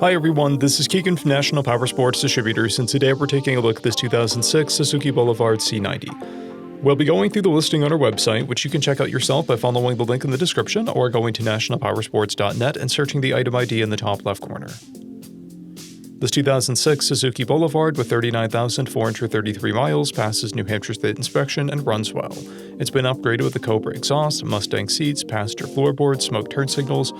Hi everyone, this is Keegan from National Powersports Distributors, and today we're taking a look at this 2006 Suzuki Boulevard C90. We'll be going through the listing on our website, which you can check out yourself by following the link in the description or going to nationalpowersports.net and searching the item ID in the top left corner. This 2006 Suzuki Boulevard with 39,433 miles passes New Hampshire State inspection and runs well. It's been upgraded with a Cobra exhaust, Mustang seats, passenger floorboards, smoke turn signals,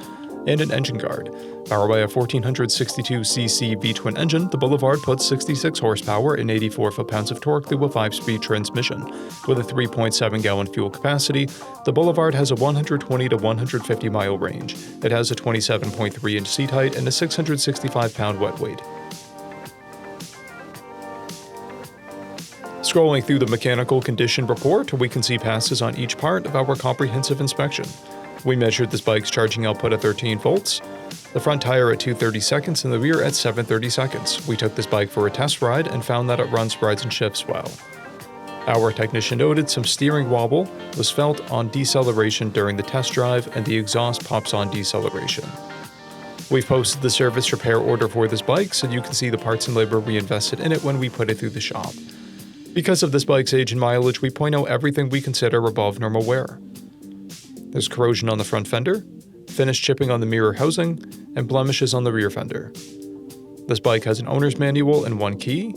and an engine guard. Powered by a 1462cc V-twin engine, the Boulevard puts 66 horsepower and 84 foot-pounds of torque through a 5-speed transmission. With a 3.7-gallon fuel capacity, the Boulevard has a 120 to 150 mile range. It has a 27.3-inch seat height and a 665-pound wet weight. Scrolling through the mechanical condition report, we can see passes on each part of our comprehensive inspection. We measured this bike's charging output at 13 volts, the front tire at 230 seconds and the rear at 730 seconds. We took this bike for a test ride and found that it runs, rides, and shifts well. Our technician noted some steering wobble was felt on deceleration during the test drive, and the exhaust pops on deceleration. We've posted the service repair order for this bike so you can see the parts and labor we invested in it when we put it through the shop. Because of this bike's age and mileage, we point out everything we consider above normal wear. There's corrosion on the front fender, finished chipping on the mirror housing, and blemishes on the rear fender. This bike has an owner's manual and one key,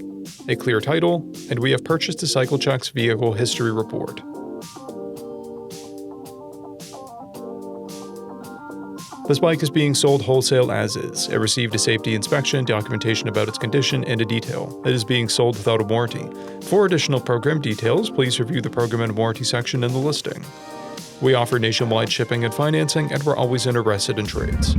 a clear title, and we have purchased a CycleCheck's vehicle history report. This bike is being sold wholesale as is. It received a safety inspection, documentation about its condition, and a detail. It is being sold without a warranty. For additional program details, please review the program and warranty section in the listing. We offer nationwide shipping and financing, and we're always interested in trades.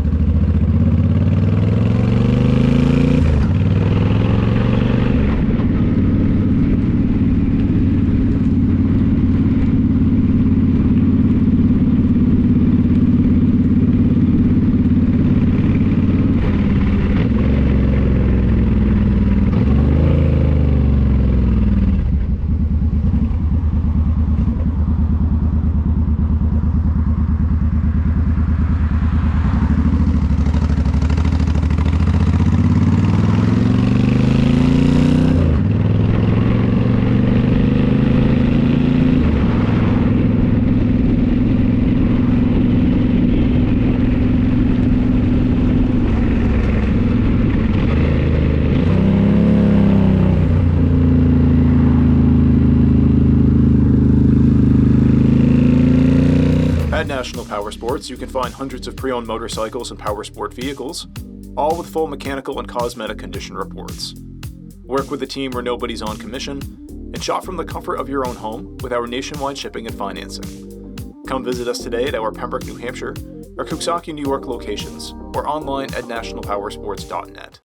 At National Powersports, you can find hundreds of pre-owned motorcycles and powersport vehicles, all with full mechanical and cosmetic condition reports. Work with a team where nobody's on commission, and shop from the comfort of your own home with our nationwide shipping and financing. Come visit us today at our Pembroke, New Hampshire, or Coxsackie, New York locations, or online at nationalpowersports.net.